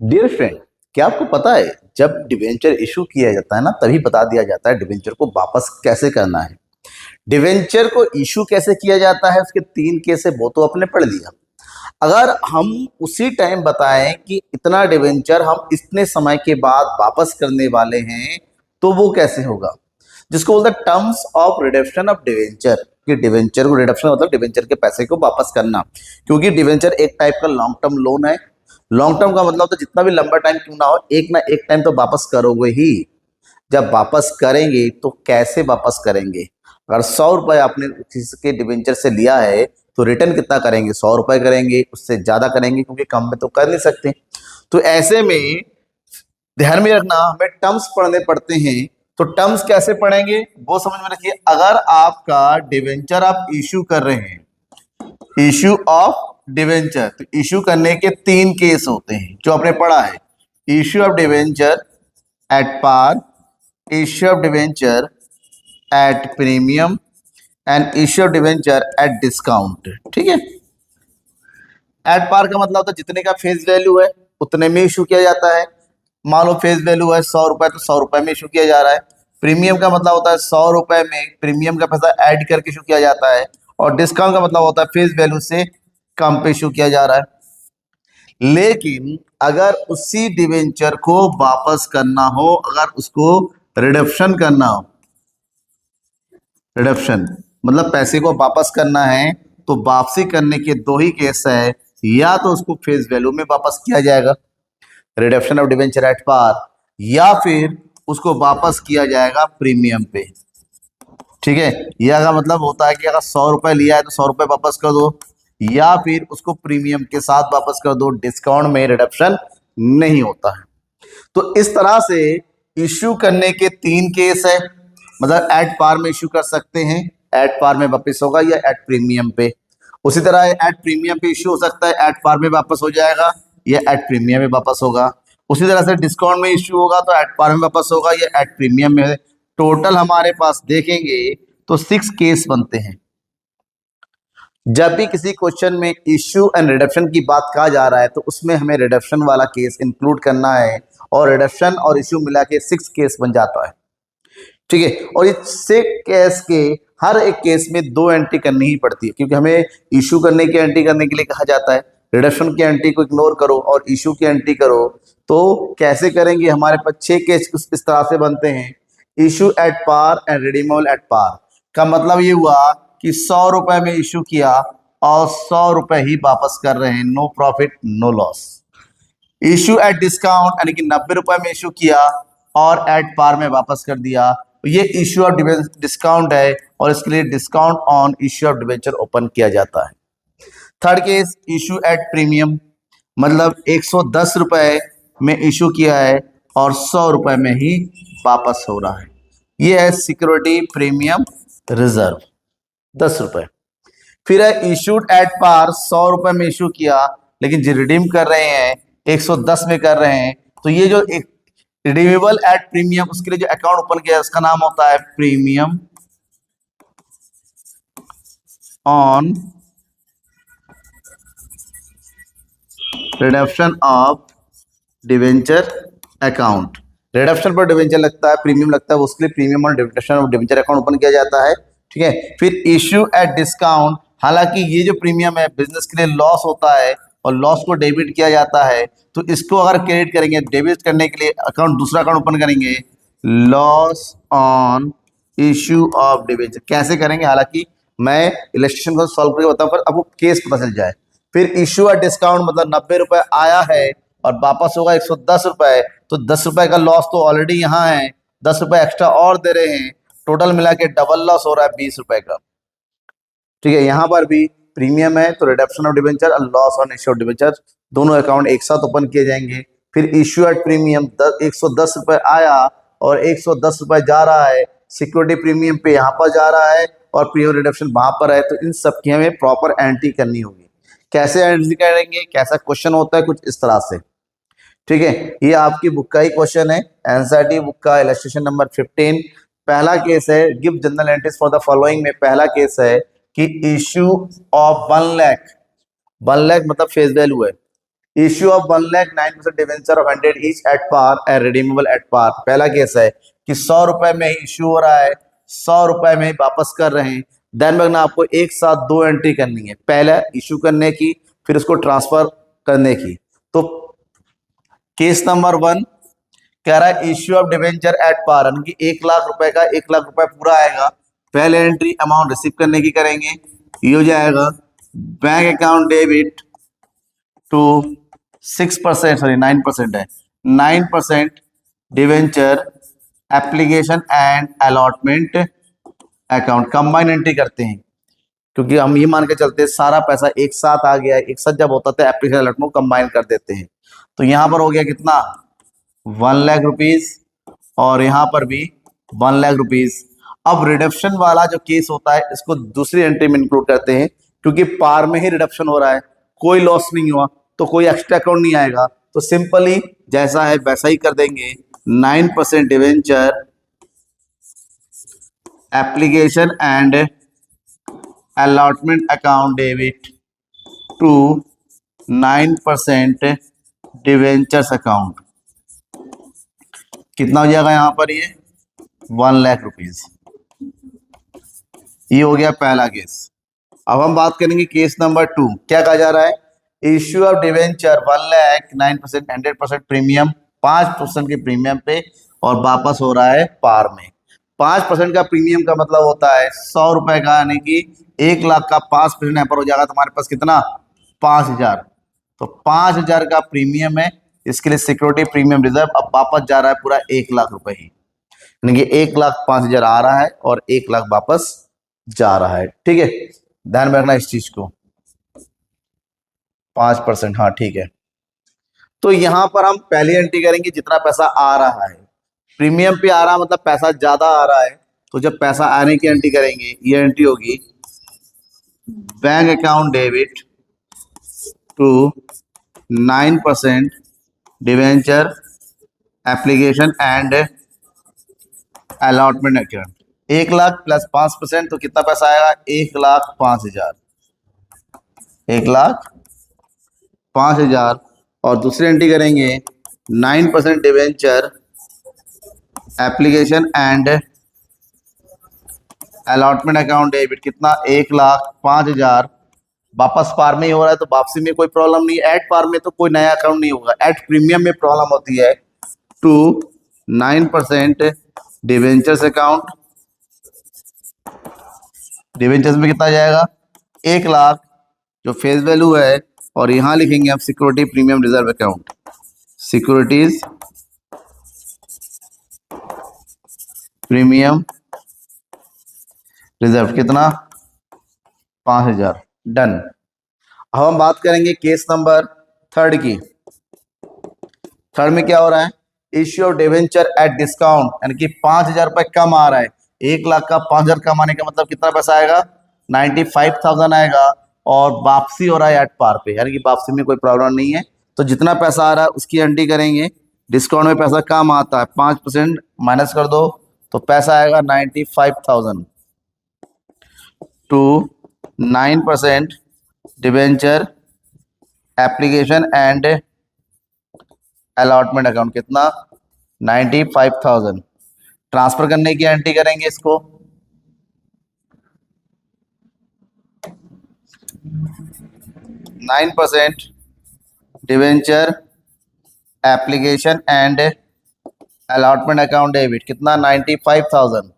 Dear friend, क्या आपको पता है जब डिवेंचर इशू किया जाता है ना तभी बता दिया जाता है डिवेंचर को वापस कैसे करना है। डिवेंचर को इशू कैसे किया जाता है उसके तीन केस है, वो तो आपने पढ़ लिया। अगर हम उसी टाइम बताएं कि इतना डिवेंचर हम इतने समय के बाद वापस करने वाले हैं तो वो कैसे होगा, जिसको बोलते हैं terms of redemption of debenture. कि डिवेंचर को रिडम्पशन मतलब डिवेंचर के पैसे को वापस करना, क्योंकि डिवेंचर एक टाइप का लॉन्ग टर्म लोन है। लॉन्ग टर्म का मतलब तो जितना भी लंबा टाइम क्यों ना हो, एक ना एक टाइम तो वापस करोगे ही। जब वापस करेंगे तो कैसे वापस करेंगे? अगर 100 रुपए आपने किसी के डिवेंचर से लिया है तो रिटर्न कितना करेंगे? 100 रुपए करेंगे, उससे ज्यादा करेंगे क्योंकि कम में तो कर नहीं सकते। तो ऐसे में ध्यान में रखना, हमें टर्म्स पढ़ने पड़ते हैं। तो टर्म्स कैसे पढ़ेंगे वो समझ में रखिए। अगर आपका डिवेंचर आप इश्यू कर रहे हैं, इश्यू ऑफ डिवेंचर, तो इश्यू करने के तीन केस होते हैं जो आपने पढ़ा है। Issue of debenture at par, issue of debenture at premium and issue of debenture at discount. ठीक है। एट पार का मतलब होता है जितने का फेस वैल्यू है उतने में इशू किया जाता है। मान लो फेस वैल्यू है 100 रुपए तो 100 रुपए में इशू किया जा रहा है। प्रीमियम का मतलब होता है 100 रुपए में प्रीमियम का पैसा ऐड करके इशू किया जाता है। और डिस्काउंट का मतलब होता है फेस वैल्यू से कम पे इशू किया जा रहा है। लेकिन अगर उसी डिवेंचर को वापस करना हो, अगर उसको रिडम्पशन करना हो, रिडम्पशन मतलब पैसे को वापस करना है, तो वापसी करने के दो ही केस है। या तो उसको फेस वैल्यू में वापस किया जाएगा, redemption of debenture at par, या फिर उसको वापस किया जाएगा प्रीमियम पे। ठीक है। यह का मतलब होता है कि अगर 100 रुपए लिया है तो 100 रुपए वापस कर दो, या फिर उसको प्रीमियम के साथ वापस कर दो। डिस्काउंट में रिडम्पशन नहीं होता है। तो इस तरह से इश्यू करने के तीन केस है। मतलब एट पार में इश्यू कर सकते हैं, एट पार में वापस होगा, या एट प्रीमियम पे। उसी तरह एट प्रीमियम पे इश्यू हो सकता है, एट पार में वापस हो जाएगा या एट प्रीमियम में वापस होगा। उसी तरह से डिस्काउंट में इश्यू होगा तो एट पार में वापस होगा या एट प्रीमियम में। टोटल हमारे पास देखेंगे तो 6 केस बनते हैं। जब भी किसी क्वेश्चन में इश्यू एंड रिडम्पशन की बात कहा जा रहा है तो उसमें हमें रिडम्पशन वाला केस इंक्लूड करना है, और रिडम्पशन और इश्यू मिला के 6 केस बन जाता है। ठीक है। और इस 6 केस के हर एक केस में 2 एंट्री करनी ही पड़ती है, क्योंकि हमें इश्यू करने की एंट्री करने के लिए कहा जाता है। रिडम्पशन की एंट्री को इग्नोर करो और इश्यू की एंट्री करो। तो कैसे करेंगे? हमारे पास 6 केस इस तरह से बनते हैं। Issue at par and redeemable at par का मतलब ये हुआ कि 100 रुपए में इश्यू किया और 100 रुपए ही वापस कर रहे हैं, no profit no loss. Issue at discount यानी कि 90 रुपए में इश्यू किया और एट पार में वापस कर दिया, तो ये इश्यू ऑफ डिस्काउंट है और इसके लिए discount on issue of debenture open किया जाता है। Third case issue at premium, मतलब 110 रुपए में इश्यू किया है और 100 रुपए में ही वापस हो रहा है। ये है सिक्योरिटी प्रीमियम रिजर्व, 10 रुपए। फिर है इशूड एट पार, 100 रुपए में इशू किया लेकिन जो रिडीम कर रहे हैं 110 में कर रहे हैं, तो ये जो एक रिडीमेबल एट प्रीमियम, उसके लिए जो अकाउंट ओपन किया उसका नाम होता है premium on redemption of debenture account. Redemption पर डिवेंचर लगता है, प्रीमियम लगता है, उसके लिए प्रीमियम और redemption of debenture account open किया जाता है। ठीक है। फिर इश्यू एट डिस्काउंट, हालांकि ये जो प्रीमियम है बिजनेस के लिए लॉस होता है और लॉस को डेबिट किया जाता है, तो इसको अगर क्रेडिट करेंगे, डेबिट करने के लिए अकाउंट दूसरा अकाउंट ओपन करेंगे, loss on issue of debenture. कैसे करेंगे हालांकि मैं इलस्ट्रेशन को सॉल्व करके बताऊं, पर आपको केस पता चल जाए। फिर इश्यू एट डिस्काउंट मतलब 90 रुपए आया है और वापस होगा 110 रुपए, तो 10 रुपए का लॉस तो ऑलरेडी यहाँ है, 10 रुपए एक्स्ट्रा और दे रहे हैं, टोटल मिला के डबल लॉस हो रहा है 20 रुपए का। ठीक है। यहाँ पर भी प्रीमियम है तो रिडम्पशन ऑफ डिवेंचर और loss on issue of debenture दोनों अकाउंट एक साथ ओपन किए जाएंगे। फिर इश्यू एट प्रीमियम 110 रुपए आया और 110 रुपए जा रहा है, सिक्योरिटी प्रीमियम पे यहाँ पर जा रहा है और प्रीमियम रिडम्पशन वहां पर है, तो इन सब की हमें प्रॉपर एंट्री करनी होगी। कैसे एंट्री करेंगे, कैसा क्वेश्चन होता है, कुछ इस तरह से। ठीक है। ये आपकी बुक का ही क्वेश्चन है, एनसीईआरटी बुक का इलस्ट्रेशन नंबर 15। पहला केस है give general entries for the following में पहला केस है कि इश्यू ऑफ 1 लाख, 1 लाख मतलब फेस वैल्यू है, issue of 1,09,000 debenture of 100 each at par and redeemable at par. पहला केस है कि 100 रुपए में ही इश्यू हो रहा है, 100 रुपए में ही वापस कर रहे हैं। ध्यान रखना आपको एक साथ दो एंट्री करनी है, पहले इश्यू करने की फिर उसको ट्रांसफर करने की। तो केस नंबर 1 कह रहा है issue of debenture at par, यानी कि 1,00,000 रुपए का 1,00,000 रुपए पूरा आएगा। पहले एंट्री अमाउंट रिसीव करने की करेंगे, ये हो जाएगा bank account debit to 6%, sorry 9% है, 9% debenture application and allotment account. Combine entry करते हैं क्योंकि हम ये मान के चलते हैं सारा पैसा एक साथ आ गया है, एक साथ जब होता है एप्लीकेशन अलॉटमेंट को कंबाइन कर देते हैं। तो यहां पर हो गया कितना 1,00,000 रुपीज और यहां पर भी 1,00,000 रुपीज। अब रिडक्शन वाला जो केस होता है इसको दूसरी एंट्री में इंक्लूड करते हैं क्योंकि पार में ही रिडक्शन हो रहा है, कोई लॉस नहीं हुआ तो कोई एक्स्ट्रा अकाउंट नहीं आएगा। तो सिंपली जैसा है वैसा ही कर देंगे, 9% debenture application and allotment account debit to 9% debentures account. कितना हो जाएगा यहां पर, ये 1,00,000 रुपीज। ये हो गया पहला केस। अब हम बात करेंगे केस नंबर 2। क्या कहा जा रहा है, इश्यू ऑफ डिवेंचर 1,00,000, 9%, 100% प्रीमियम, 5% के प्रीमियम पे और वापस हो रहा है पार में। 5% का प्रीमियम का मतलब होता है 100 रुपए का, यानी कि 1,00,000 का 5% यहाँ पर हो जाएगा तुम्हारे पास कितना 5,000। तो 5,000 का प्रीमियम है, इसके लिए सिक्योरिटी प्रीमियम रिजर्व अब वापस जा रहा है पूरा 1,00,000 रुपए ही, यानी कि 1,05,000 आ रहा है और 1,00,000 वापस जा रहा है। ठीक है, ध्यान में रखना इस चीज को। 5%, हाँ ठीक है। तो यहां पर हम पहली एंट्री करेंगे जितना पैसा आ रहा है, प्रीमियम पे आ रहा है मतलब पैसा ज्यादा आ रहा है, तो जब पैसा आने की एंट्री करेंगे ये एंट्री होगी bank account debit to 9% debenture application and allotment account. 1,00,000 plus 5% तो कितना पैसा आएगा 1,05,000, 1,05,000। और दूसरी एंट्री करेंगे 9% debenture application and allotment account debit, कितना 1,05,000। वापस पार में ही हो रहा है तो वापसी में कोई प्रॉब्लम नहीं, एट पार में तो कोई नया अकाउंट नहीं होगा, एट प्रीमियम में प्रॉब्लम होती है। टू 9% डिवेंचर्स अकाउंट, डिवेंचर्स में कितना जाएगा 1,00,000 जो फेस वैल्यू है, और यहां लिखेंगे आप security premium reserve account, securities premium reserve कितना 5,000। डन। अब हम बात करेंगे केस नंबर 3 की। थर्ड में क्या हो रहा है, issue of debenture at discount, यानी कि 5,000 रुपए कम आ रहा है। 1,00,000 का 5,000 कम आने का मतलब कितना पैसा आएगा 95,000 आएगा, और वापसी हो रहा है एट पार पे, यानी कि वापसी में कोई प्रॉब्लम नहीं है। तो जितना पैसा आ रहा है उसकी एंट्री करेंगे, डिस्काउंट में पैसा कम आता है 5% माइनस कर दो तो पैसा आएगा 95,000 to 9% debenture application and allotment account, कितना 95,000। ट्रांसफर करने की एंट्री करेंगे इसको, 9% debenture application and allotment account debit, कितना 95,000।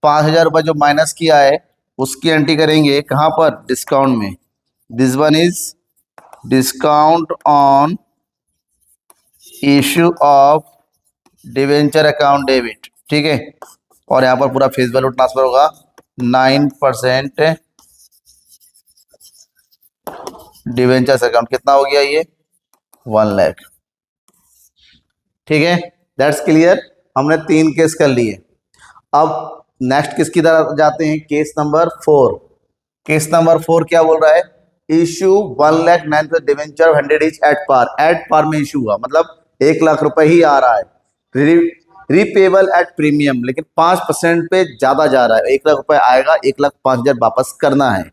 5,000 रुपये जो माइनस किया है उसकी एंट्री करेंगे कहाँ पर, डिस्काउंट में। This one is discount on issue of debenture account debit, ठीक है। और यहाँ पर पूरा फेस वैल्यू ट्रांसफर होगा 9% डिवेंचर्स अकाउंट, कितना हो गया ये 1,00,000, ठीक है। That's clear. हमने 3 केस कर लिए। अब नेक्स्ट किसकी तरफ जाते हैं, केस नंबर 4। केस नंबर 4 क्या बोल रहा है, issue 1,09,000 debenture 100 each at par, at par में इशू हुआ मतलब 1,00,000 रुपए ही आ रहा है, रीपेबल एट प्रीमियम, लेकिन 5% पे ज्यादा जा रहा है, 1,00,000 रुपए आएगा, 1,05,000 वापस करना है।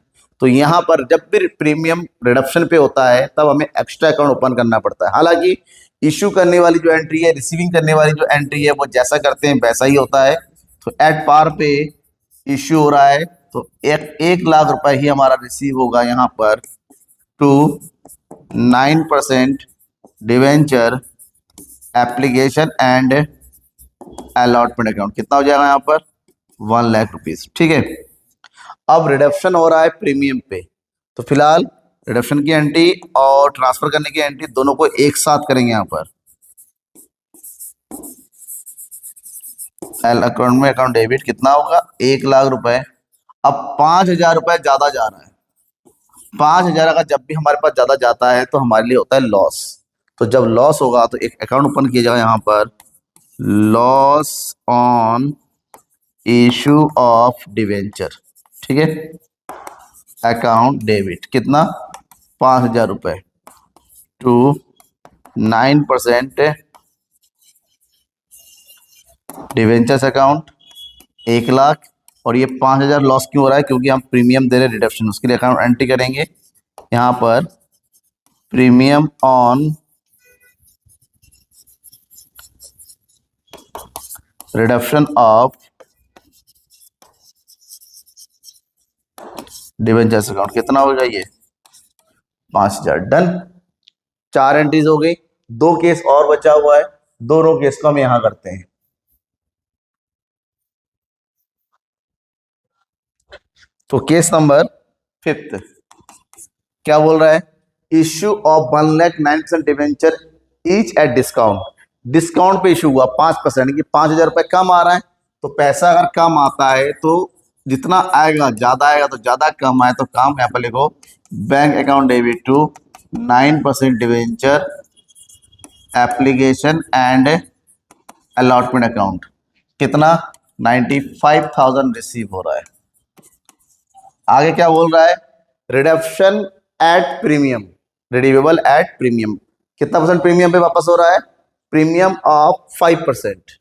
तो यहाँ पर जब भी प्रीमियम रिडक्शन पे होता है तब हमें एक्स्ट्रा अकाउंट ओपन करना पड़ता है। हालांकि इश्यू करने वाली जो एंट्री है, रिसीविंग करने वाली जो एंट्री है, वो जैसा करते हैं वैसा ही होता है। तो एट पार पे इश्यू हो रहा है तो 1 लाख रुपए ही हमारा रिसीव होगा यहाँ पर to 9% debenture application and allotment account. कितना हो जाएगा यहाँ पर 1 लाख रुपीज। ठीक है, अब रिडक्शन हो रहा है प्रीमियम पे, तो फिलहाल रिडक्शन की एंट्री और ट्रांसफर करने की एंट्री दोनों को एक साथ करेंगे। यहाँ पर एल अकाउंट में अकाउंट डेबिट कितना होगा 1 लाख रुपए। अब 5,000 रुपए ज्यादा जा रहा है। 5,000 अगर जब भी हमारे पास ज्यादा जाता है तो हमारे लिए होता है लॉस। तो जब लॉस होगा तो एक अकाउंट ओपन किया जाएगा यहाँ पर, loss on issue of debenture. ठीक है, अकाउंट डेबिट कितना 5,000 रुपए टू 9% डिवेंचर्स अकाउंट 1 लाख। और ये 5,000 लॉस क्यों हो रहा है? क्योंकि हम प्रीमियम दे रहे हैं रिडक्शन, उसके लिए अकाउंट एंट्री करेंगे यहाँ पर, premium on redemption of debentures account. कितना होगा ये 5,000। डन, 4 एंट्रीज हो गई। 2 केस और बचा हुआ है, दोनों केस को हम यहां करते हैं। तो केस नंबर 5 क्या बोल रहा है? Issue of 1,09,000 debenture each at discount. Discount पे इशू हुआ 5%, कि 5,000 रुपए कम आ रहा है। तो पैसा अगर कम आता है तो जितना आएगा ज्यादा आएगा, तो ज्यादा कम आए तो काम यहाँ पर लिखो, bank account debit to 9% debenture application and allotment account. कितना 95,000 रिसीव हो रहा है। आगे क्या बोल रहा है? Reduction at premium, redeemable at premium. कितना परसेंट प्रीमियम पे वापस हो रहा है? प्रीमियम ऑफ 5%,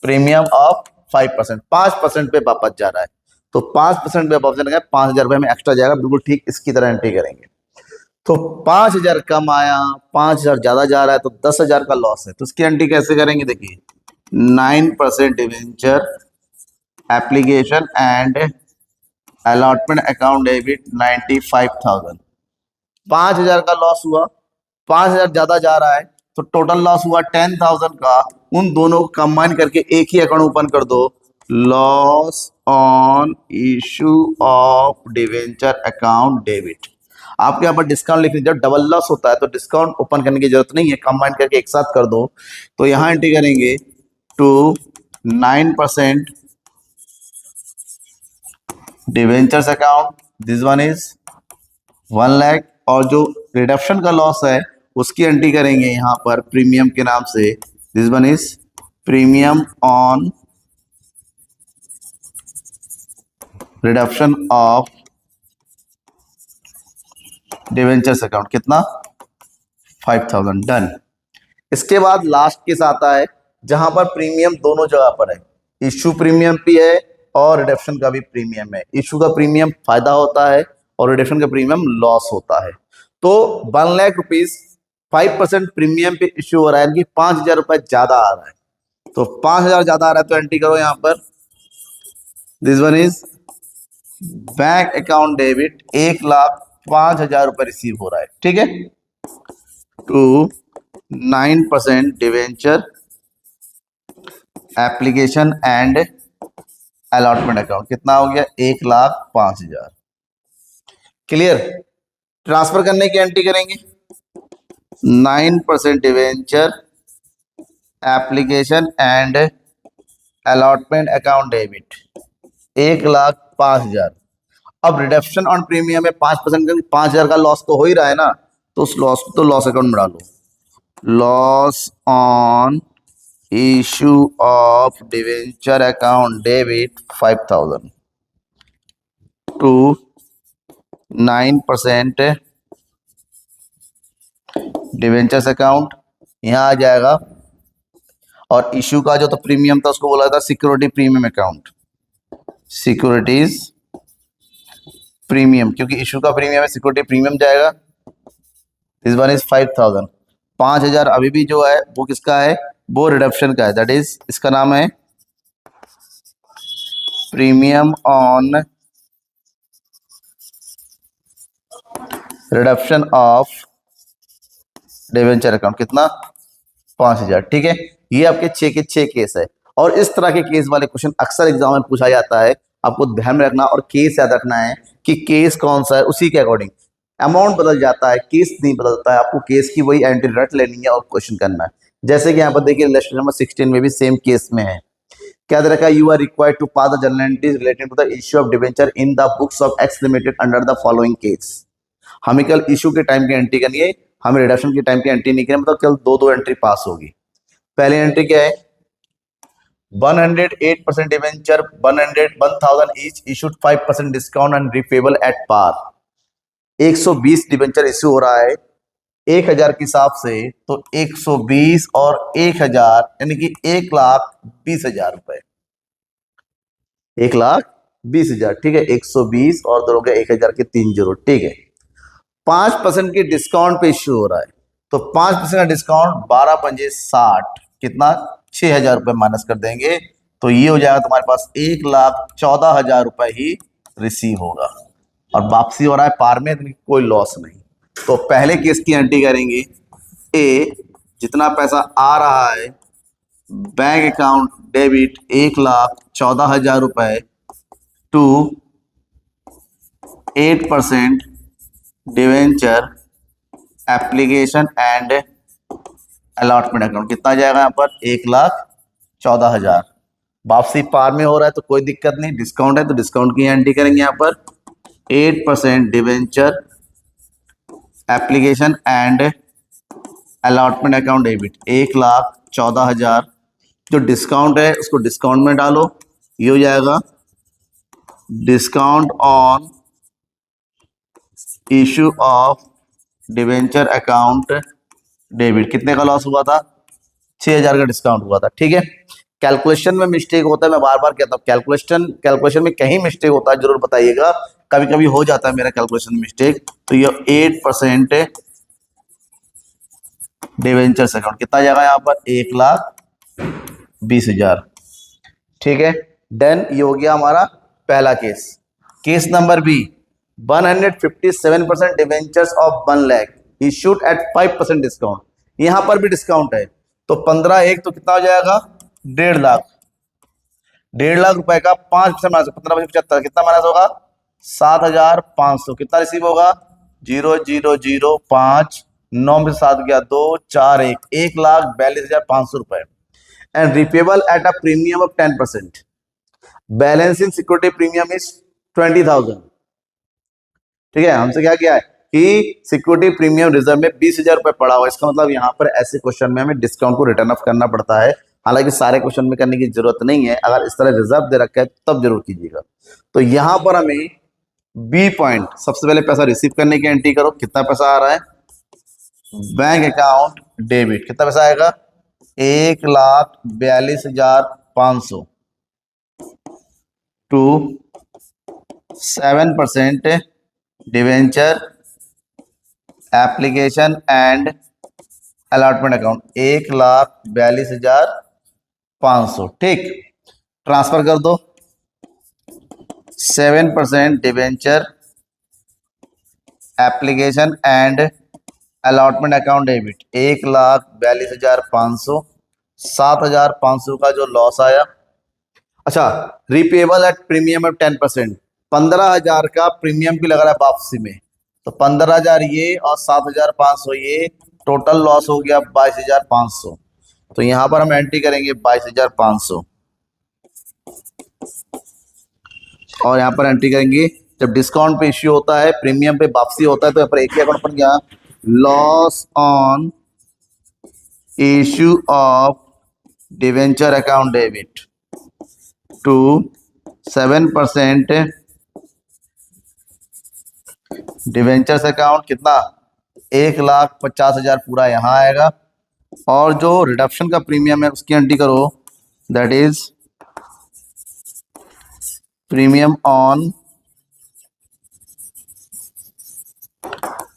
प्रीमियम ऑफ 5%, 5% पे वापस जा रहा है। तो 5% पे वापस जाएगा, 5,000 रुपए में एक्स्ट्रा जाएगा, बिल्कुल ठीक इसकी तरह एंट्री करेंगे। तो 5,000 कम आया, 5,000 ज्यादा जा रहा है, तो 10,000 का लॉस है। तो उसकी एंट्री कैसे करेंगे? देखिए, 9% debenture application and allotment account debit 95,000। 5,000 का लॉस हुआ, 5,000 ज्यादा जा रहा है, तो टोटल लॉस हुआ 10,000 का। उन दोनों को कंबाइन करके एक ही अकाउंट ओपन कर दो, loss on issue of debenture account debit. आपके यहाँ पर डिस्काउंट लिख लीजिए, जब डबल लॉस होता है तो डिस्काउंट ओपन करने की जरूरत नहीं है, कंबाइन करके एक साथ कर दो। तो यहां एंट्री करेंगे to 9% debentures account, this one is 1 lakh. और जो रिडक्शन का लॉस है उसकी एंट्री करेंगे यहां पर प्रीमियम के नाम से, this one is premium on redemption of debentures account. कितना 5,000। डन। इसके बाद लास्ट केस आता है जहां पर प्रीमियम दोनों जगह पर है, इश्यू प्रीमियम भी है और रिडक्शन का भी प्रीमियम है। इश्यू का प्रीमियम फायदा होता है और रिडक्शन का प्रीमियम लॉस होता है। तो 1 लाख रुपीज 5% प्रीमियम पे इश्यू हो रहा है, यानी 5,000 रुपए ज्यादा आ रहा है। तो 5,000 ज्यादा आ रहा है तो एंट्री करो यहां पर, this one is bank account debit 1,05,000 रुपए रिसीव हो रहा है। ठीक है, to 9% debenture application and allotment account. कितना हो गया 1,05,000। क्लियर। ट्रांसफर करने की एंट्री करेंगे, 9% debenture application and allotment account debit 1,05,000। अब रिडक्शन ऑन प्रीमियम में 5%, 5,000 का लॉस तो हो ही रहा है ना, तो उस लॉस को तो लॉस अकाउंट में डालो, loss on issue of debenture account debit 5,000 to 9% debentures account. यहां आ जाएगा। और इशू का जो तो प्रीमियम था उसको बोला था security premium account, securities premium, क्योंकि इशू का प्रीमियम है, सिक्योरिटी प्रीमियम जाएगा। This one is 5000। 5000 अभी भी जो है वो किसका है, वो रिडक्शन का है, दैट इज इसका नाम है premium on redemption of debenture account. कितना, 5000। ठीक है, ये आपके 6 के 6 केस है। और इस तरह के केस वाले क्वेश्चन अक्सर एग्जाम में पूछा जाता है, आपको ध्यान में रखना और केस याद रखना है कि केस कौन सा है, उसी के अकॉर्डिंग अमाउंट बदल जाता है, केस नहीं बदलता है। आपको केस की वही एंट्री रट लेनी है और क्वेश्चन करना है। जैसे कि यहाँ पर देखिए लेसन नंबर 16 में भी सेम केस में है, क्या दे रखा है, you are required to pass the journal entries related to the issue of debenture in the books of X limited under the following case. हमें कल इशू के टाइम की एंट्री करनी है, हमें रिडक्शन के टाइम की एंट्री नहीं करनी, मतलब केवल दो एंट्री पास होगी। पहली एंट्री क्या है, 108% debenture 1000 each issued 5% discount and repayable at par. 120 debenture issue हो रहा है 1000 के हिसाब से, तो 120 और 1000 यानी कि 1,20,000 रुपए, 1,20,000। ठीक है, 120 और दो हो गया 1000 के 3 जीरो। ठीक है, 5% की डिस्काउंट पे इश्यू हो रहा है, तो 5% का डिस्काउंट 12 पंजे 60, कितना, 6000 रुपए माइनस कर देंगे, तो ये हो जाएगा तुम्हारे पास 1,14,000 रुपए ही रिसीव होगा। और वापसी हो रहा है पार में, तो कोई लॉस नहीं। तो पहले केस की एंट्री करेंगे, ए जितना पैसा आ रहा है बैंक अकाउंट डेबिट 1,14,000 रुपए to 8% debenture application and allotment account, कितना जाएगा यहाँ पर, 1,14,000। वापसी पार में हो रहा है तो कोई दिक्कत नहीं, डिस्काउंट है तो डिस्काउंट की एंट्री करेंगे यहाँ पर 8% debenture application and allotment account debit 1,14,000। जो डिस्काउंट है उसको डिस्काउंट में डालो, ये हो जाएगा discount on issue of debenture account debit. कितने का लॉस हुआ था, 6000 का डिस्काउंट हुआ था। ठीक है, कैलकुलेशन में मिस्टेक होता है, मैं बार बार कहता हूँ कैलकुलेशन में कहीं मिस्टेक होता है जरूर बताइएगा, कभी कभी हो जाता है मेरा कैलकुलेशन मिस्टेक। तो ये 8% डिवेंचर्स अकाउंट कितना जाएगा यहाँ पर, 1,20,000। ठीक है, डन, ये हो गया हमारा पहला case. Case number B, 157% debentures of 1 lakh issued at 5% discount. यहां पर भी डिस्काउंट है, तो 15/1 तो कितना हो जाएगा, 1.5 लाख। 1.5 लाख रुपए का 5% माइनस 15/75 कितना माइनस होगा, 7,500। कितना रिसीव होगा, 0,005, 9 में 7 गया 2, 4, 1, 1,42,500 रुपए and repayable at a premium of 10%। Balance in security premium is 20,000। ठीक है, हमसे क्या किया है कि सिक्योरिटी प्रीमियम रिजर्व में 20,000 रुपए पड़ा हुआ। इसका मतलब यहाँ पर ऐसे क्वेश्चन में हमें डिस्काउंट को रिटर्न ऑफ करना पड़ता है। हालांकि सारे क्वेश्चन में करने की जरूरत नहीं है, अगर इस तरह रिजर्व दे रखा है तब जरूर कीजिएगा। तो यहाँ पर हमें बी पॉइंट, सबसे पहले पैसा रिसीव करने की एंट्री करो, कितना पैसा आ रहा है, बैंक अकाउंट डेबिट, कितना पैसा आएगा, 1,42,500 to 7% debenture application and allotment account 1,42,500। ठीक, ट्रांसफर कर दो, 7% debenture application and allotment account debit 1,42,500, 7,500 का जो लॉस आया। अच्छा, रिपेबल एट प्रीमियम ऑफ 10%, 15,000 का प्रीमियम भी लग रहा है वापसी में, तो 15,000 ये और 7,500 ये, टोटल लॉस हो गया 22,500। तो यहां पर हम एंट्री करेंगे 22,500 और यहां पर एंट्री करेंगे जब डिस्काउंट पे इश्यू होता है, प्रीमियम पे वापसी होता है, तो यहाँ पर एक ही अकाउंट बन गया, loss on issue of debenture account debit to 7% debentures account, कितना, 1,50,000 पूरा यहां आएगा। और जो रिडक्शन का प्रीमियम है उसकी एंट्री करो, that is premium on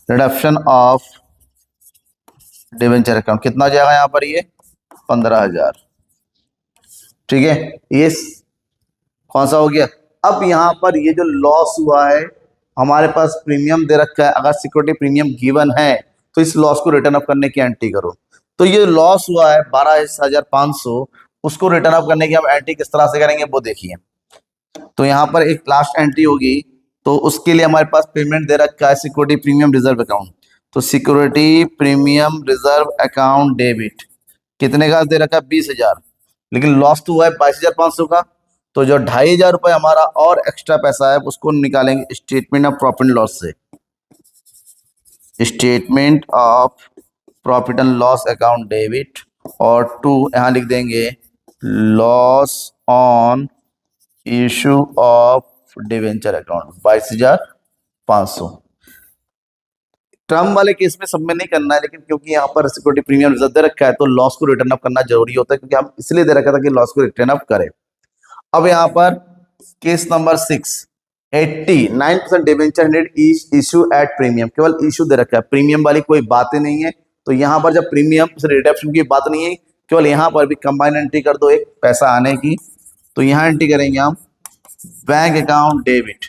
redemption of debenture account कितना हो जाएगा यहाँ पर, ये 15,000। ठीक है, ये कौन सा हो गया। अब यहाँ पर ये जो लॉस हुआ है, हमारे पास प्रीमियम दे रखा है, अगर सिक्योरिटी प्रीमियम गिवन है तो इस लॉस को रिटर्न अप करने की एंट्री करो। तो ये लॉस हुआ है 22,500, उसको रिटर्न अप करने की हम एंट्री किस तरह से करेंगे वो देखिए। तो यहाँ पर एक लास्ट एंट्री होगी, तो उसके लिए हमारे पास पेमेंट दे रखा है सिक्योरिटी प्रीमियम रिजर्व अकाउंट। तो security premium reserve account debit कितने का दे रखा है, 20,000, लेकिन लॉस तो हुआ है 22,500 का। तो जो 2,500 रुपये हमारा और एक्स्ट्रा पैसा है उसको निकालेंगे statement of profit and loss से। Statement of profit and loss account debit, और टू यहाँ लिख देंगे loss on issue of debenture account 22,500। Term वाले केस में सब में नहीं करना है, लेकिन क्योंकि यहाँ पर सिक्योरिटी प्रीमियम रिजर्व दे रखा है तो लॉस को रिटर्न अप करना जरूरी होता है, क्योंकि हम इसलिए दे रखा था कि लॉस को रिटर्न अप करें। अब यहाँ पर case number 6, 89% debenture issue at premium, केवल इशू दे रखा है, प्रीमियम वाली कोई बात ही नहीं है। तो यहाँ पर जब प्रीमियम से रिडक्शन की बात नहीं है, केवल यहाँ पर भी कंबाइन एंट्री कर दो एक पैसा आने की। तो यहाँ एंट्री करेंगे हम बैंक अकाउंट डेबिट,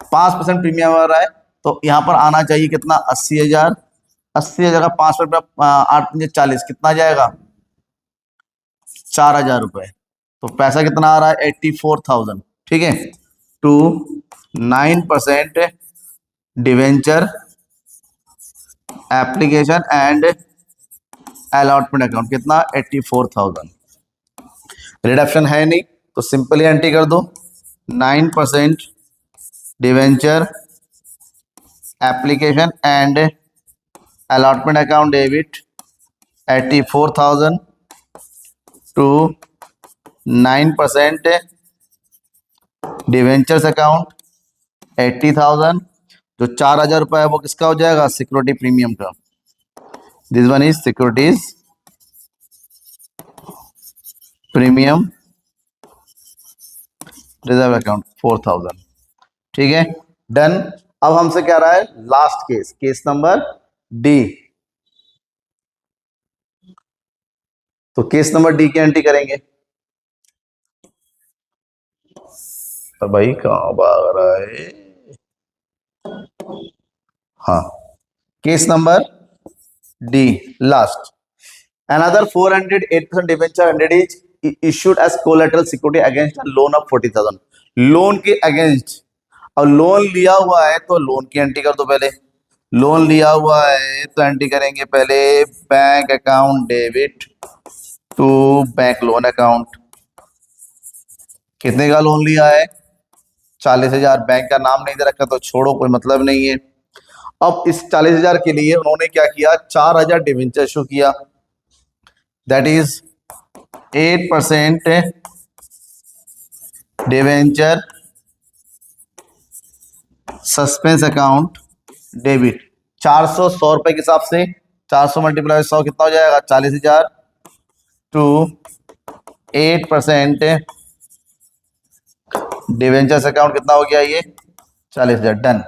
5% प्रीमियम आ रहा है, तो यहाँ पर आना चाहिए कितना, 80,000। 80,000 का 5% 8×40 कितना जाएगा, 4,000 रुपये। तो पैसा कितना आ रहा है, 84,000। ठीक है, to 9% debenture application and allotment account कितना, 84,000। रिडक्शन है नहीं तो सिंपली एंट्री कर दो 9% debenture application and allotment account debit 84,000 to 9% debentures account 80,000। जो 4,000 रुपये है वो किसका हो जाएगा, सिक्योरिटी प्रीमियम का। This one is securities premium reserve account 4,000। ठीक है, डन। अब हमसे क्या रहा है, last case, case number D. तो केस नंबर डी की एंट्री करेंगे। तो भाई कहां भाग रहा है, हाँ, case number D last. Another 408% debenture 100 is issued as collateral security against a loan of 40,000। Loan के अगेंस्ट, और लोन लिया हुआ है तो लोन की एंट्री कर दो पहले। लोन लिया हुआ है तो एंट्री करेंगे पहले bank account debit to bank loan account. कितने का लोन लिया है, 40,000। बैंक का नाम नहीं दे रखा तो छोड़ो, कोई मतलब नहीं है। अब इस 40,000 के लिए उन्होंने क्या किया, 4,000 डिवेंचर इशू किया, that is 8% debenture suspense account debit. 400 100 रुपए के हिसाब से 400 मल्टीप्लाई 100 कितना हो जाएगा, 40,000 टू 8% डिवेंचर्स अकाउंट कितना हो गया, ये 40,000। डन,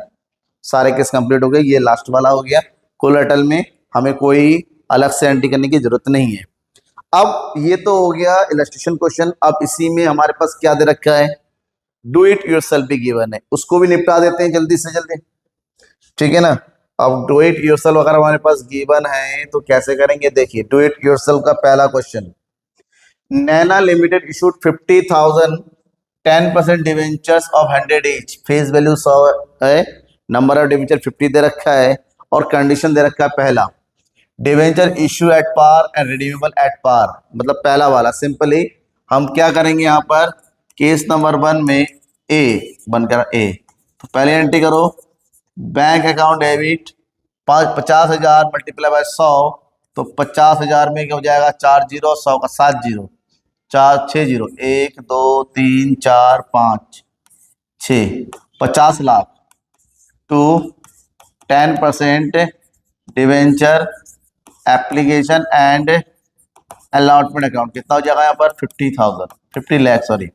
सारे केस कंप्लीट हो गए। ये लास्ट वाला हो गया। कोलैटरल में हमें कोई अलग से एंट्री करने की जरूरत नहीं है। अब ये तो हो गया इलस्ट्रेशन क्वेश्चन। अब इसी में हमारे पास क्या दे रखा है, डू इट योरसेल्फ भी गिवन है, उसको भी निपटा देते हैं जल्दी से जल्दी। ठीक है ना, अब डू इट योरसेल्फ अगर हमारे पास गिवन है तो कैसे करेंगे, देखिए डू इट योरसेल्फ का पहला question, Naina limited issued 50,000 10% debentures of 100 each, face value 100 है, नंबर ऑफ डिवेंचर 50 दे रखा है, और कंडीशन दे रखा है पहला, debenture issue at par and redeemable at par, मतलब पहला वाला। सिंपली हम क्या करेंगे यहाँ पर, केस नंबर 1 में ए बनकर ए, तो पहले एंट्री करो bank account debit 50,000 multiply by 100, तो 50,000 में क्या हो जाएगा, 4 0, 100 का 7 0, 4 6 0, 1 2 3 4 5 6, 50 lakh to 10% debenture application and allotment account कितना हो जाएगा यहाँ पर, 50 लाख सॉरी।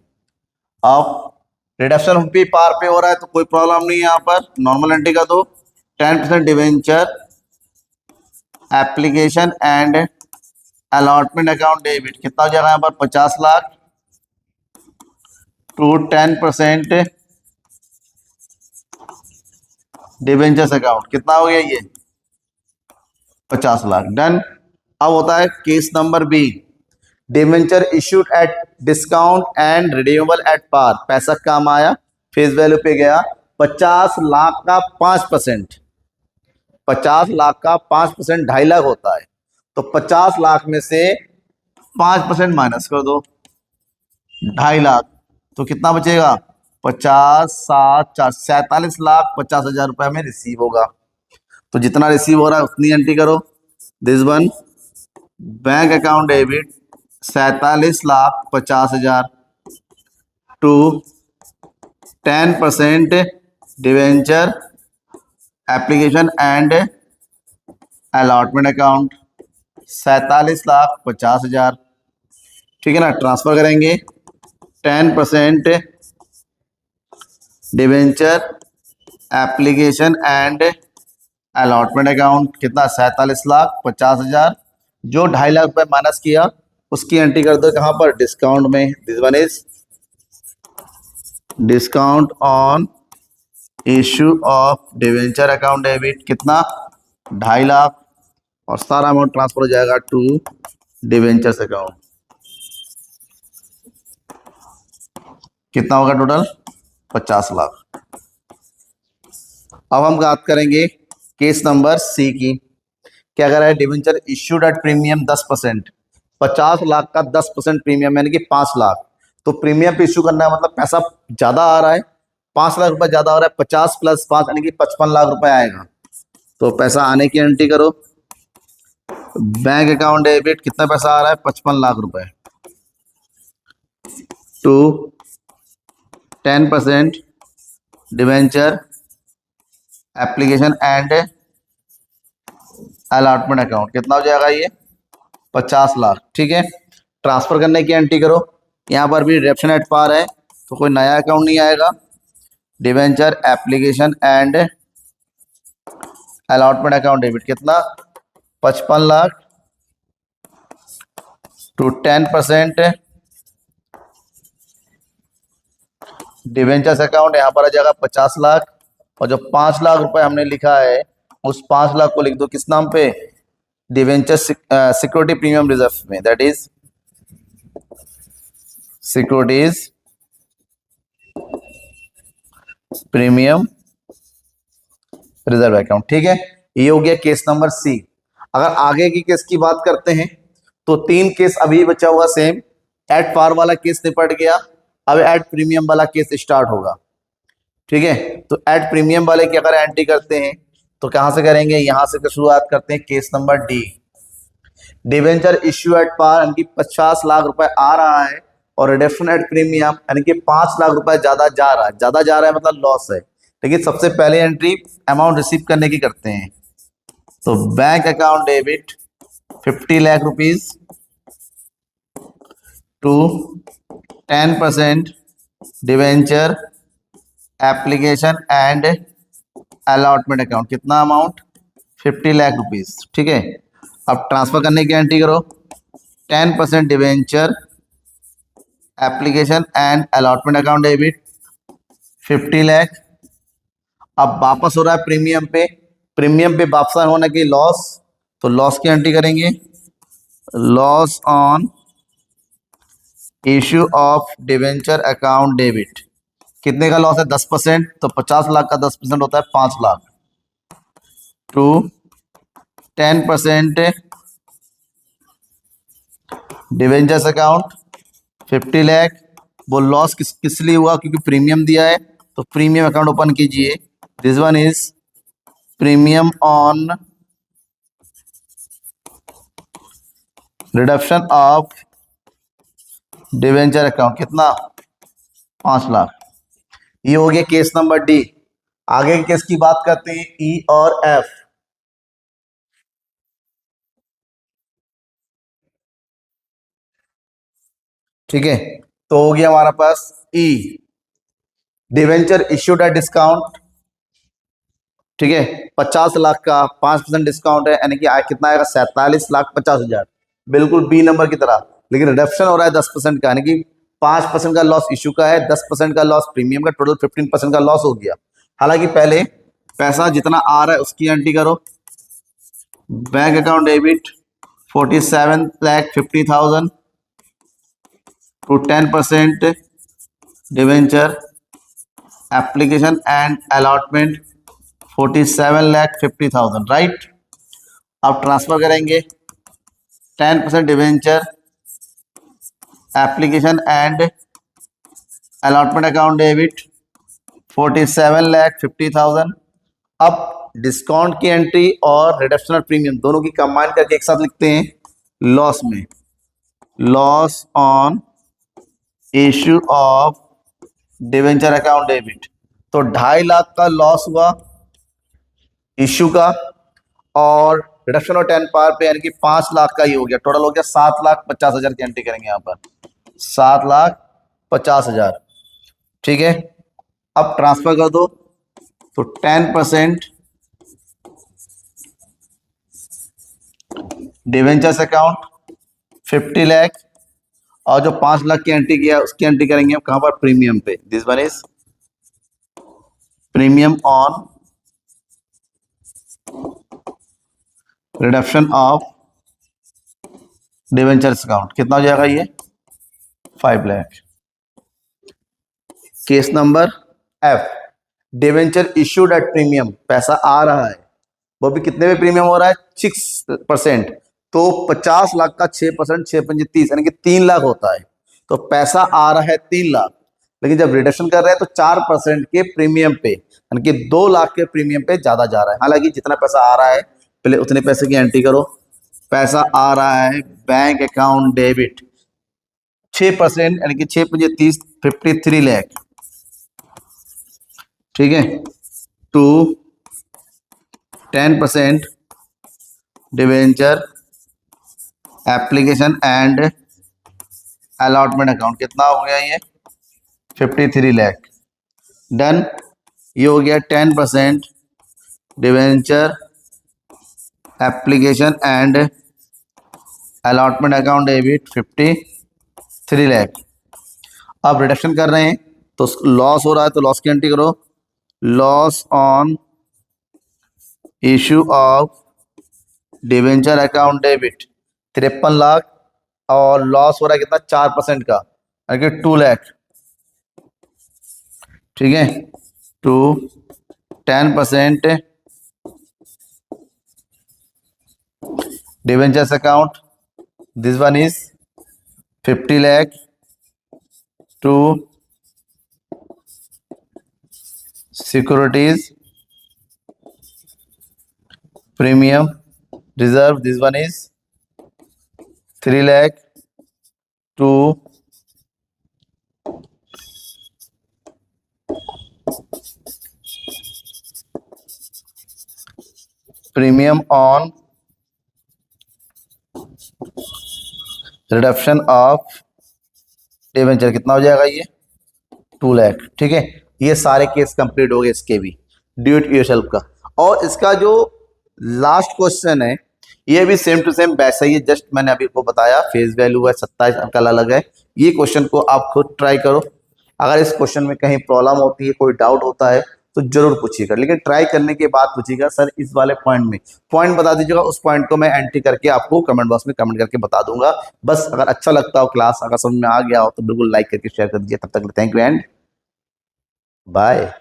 अब रिडक्शन भी पार पे हो रहा है तो कोई प्रॉब्लम नहीं है, यहाँ पर नॉर्मल एंट्री का दो 10% debenture application and allotment account debit कितना हो जाएगा यहाँ पर 50 लाख टू 10% डिबेंचर्स अकाउंट कितना हो गया ये 50 लाख। डन। अब होता है case number B, debenture issued at discount and redeemable at par. पैसा काम आया, फेस वैल्यू पे गया। 50 लाख का 5%, 50 लाख का 5% 2.5 लाख होता है। तो 50 लाख में से 5% माइनस कर दो, 2.5 लाख, तो कितना बचेगा 50 7 4 47,50,000 रुपए में रिसीव होगा। तो जितना रिसीव हो रहा है उतनी एंट्री करो। This one bank account debit 47,50,000 to 10% debenture application and allotment account 47,50,000। ठीक है ना, ट्रांसफर करेंगे 10% debenture application and allotment account कितना 47,50,000। जो 2.5 लाख रुपए माइनस किया उसकी एंट्री कर दो कहाँ पर, डिस्काउंट में। This one is discount on issue of debenture account debit कितना 2.5 लाख, और सारा अमाउंट ट्रांसफर हो जाएगा टू डिवेंचर्स अकाउंट। कितना होगा टोटल 50 लाख। अब हम बात करेंगे केस नंबर सी की। क्या कह रहा है, debenture issued at premium 10%, 50 lakh का 10% प्रीमियम यानी कि 5 लाख। तो प्रीमियम पे इश्यू करना है मतलब पैसा ज्यादा आ रहा है, 5 लाख रुपए ज्यादा आ रहा है, 50 + 5 यानी कि 55 लाख रुपए आएगा। तो पैसा आने की एंट्री करो। बैंक अकाउंट डेबिट कितना पैसा आ रहा है 55 लाख रुपए to 10% debenture application and allotment account कितना हो जाएगा ये 50 लाख। ठीक है, ट्रांसफर करने की एंट्री करो। यहाँ पर भी रिडम्पशन एट पार है तो कोई नया अकाउंट नहीं आएगा। Debenture application and allotment account debit कितना 55 लाख टू 10% डिवेंचर्स अकाउंट यहाँ पर आ जाएगा 50 लाख, और जो 5 लाख रुपए हमने लिखा है उस 5 लाख को लिख दो किस नाम पे, डिवेंचर सिक्योरिटी प्रीमियम रिजर्व में, that is securities premium reserve account. ठीक है, ये हो गया केस नंबर सी। अगर आगे की केस की बात करते हैं तो 3 केस अभी बचा हुआ सेम। एट पार वाला केस निपट गया, अब एट प्रीमियम वाला केस स्टार्ट होगा। ठीक है, तो एट प्रीमियम वाले की अगर एंट्री करते हैं तो कहां से करेंगे, यहां से शुरुआत करते हैं। Case number D, debenture issue at par यानी कि 50 लाख रुपए आ रहा है, और रिडम्पशन एट प्रीमियम यानी कि 5 लाख रुपए ज्यादा जा रहा है। ज्यादा जा रहा है मतलब लॉस है, लेकिन सबसे पहले एंट्री अमाउंट रिसीव करने की करते हैं। तो bank account debit 50 lakh rupees to 10% debenture application and allotment account कितना अमाउंट 50 लाख रुपीज। ठीक है, अब ट्रांसफर करने की एंट्री करो। 10% debenture application and allotment account debit 50 lakh. अब वापस हो रहा है प्रीमियम पे, प्रीमियम पे वापस होने की लॉस, तो लॉस की एंट्री करेंगे। Loss on issue of debenture account debit कितने का लॉस है 10%, तो 50 लाख का 10% होता है 5 lakh to 10% debentures account 50 lakh. वो लॉस किस लिए हुआ, क्योंकि प्रीमियम दिया है, तो प्रीमियम अकाउंट ओपन कीजिए। This one is premium on redemption of debenture account कितना 5 लाख। ये हो गया केस नंबर डी। आगे के केस की बात करते हैं ई और एफ। ठीक है, तो हो गया हमारा पास ई, डिवेंचर इश्यूड एट डिस्काउंट ठीक है, 50 लाख का 5% डिस्काउंट है, यानी कि कितना आएगा 47,50,000, बिल्कुल बी नंबर की तरह। लेकिन रिडक्शन हो रहा है 10% का, यानी कि 5% का लॉस इशू का है, 10% का लॉस प्रीमियम का, टोटल 15% का लॉस हो गया। हालांकि पहले पैसा जितना आ रहा है उसकी एंट्री करो। Bank account debit 47,50,000 to 10% debenture application and allotment 47,50,000, right. अब ट्रांसफर करेंगे 10% debenture application and allotment account debit 47,50,000। अब डिस्काउंट की एंट्री और रिडक्शन ऑफ प्रीमियम दोनों की कंबाइन करके एक साथ लिखते हैं लॉस में, loss on issue of debenture account debit. तो 2.5 लाख का लॉस हुआ इश्यू का, और रिडक्शन ऑफ 10 पावर पे यानी कि 5 लाख का ही हो गया, टोटल हो गया 7,50,000 की एंट्री करेंगे यहाँ पर, 7,50,000, ठीक है। अब ट्रांसफर कर दो, तो 10% डिवेंचर्स अकाउंट 50 लाख, और जो 5 लाख की एंट्री किया उसकी एंट्री करेंगे हम कहां पर, प्रीमियम पे। This one is premium on redemption of debentures account. कितना हो जाएगा ये, 5 lakh. Case number F, debenture issued at premium, पैसा आ रहा है, वो भी कितने पे प्रीमियम हो रहा है, 6%। तो 50 लाख का 6%, 6 पंजे 30, यानी कि 3 लाख होता है। तो पैसा आ रहा है 3 लाख, लेकिन जब रिडक्शन कर रहे हैं तो 4% के प्रीमियम पे, यानी कि 2 लाख के प्रीमियम पे ज्यादा जा रहा है। हालांकि जितना पैसा आ रहा है पहले उतने पैसे की एंट्री करो। पैसा आ रहा है बैंक अकाउंट डेबिट 6%, यानी कि 6 पंजे 30, 53 लाख, ठीक है, to 10% debenture application and allotment account. कितना हो गया ये, 53 लाख, डन। ये हो गया 10% debenture application and allotment account debit 53 lakh. अब रिडक्शन कर रहे हैं तो लॉस हो रहा है, तो लॉस की एंट्री करो, loss on issue of debenture account debit 53 lakh, और लॉस हो रहा है कितना, 4% का, यानी कि 2 लाख, ठीक है, to 10% debentures account, this one is 50 lakh, to securities premium reserve, this one is 3 lakh, to premium on redemption of debenture. कितना हो जाएगा ये, 2 लाख, ठीक है। ये सारे केस कंप्लीट हो गए इसके भी, ड्यू इट योरसेल्फ का। और इसका जो लास्ट क्वेश्चन है ये भी सेम टू सेम वैसा ही है, जस्ट मैंने अभी को बताया, फेस वैल्यू है 27 अंक अलग है। ये क्वेश्चन को आप खुद ट्राई करो। अगर इस क्वेश्चन में कहीं प्रॉब्लम होती है, कोई डाउट होता है तो जरूर पूछिएगा, लेकिन ट्राई करने के बाद पूछिएगा सर इस वाले पॉइंट में, पॉइंट बता दीजिएगा, उस पॉइंट को मैं एंट्री करके आपको कमेंट बॉक्स में कमेंट करके बता दूंगा। बस अगर अच्छा लगता हो, क्लास अगर समझ में आ गया हो तो बिल्कुल लाइक करके शेयर कर दीजिए। तब तक थैंक यू एंड बाय।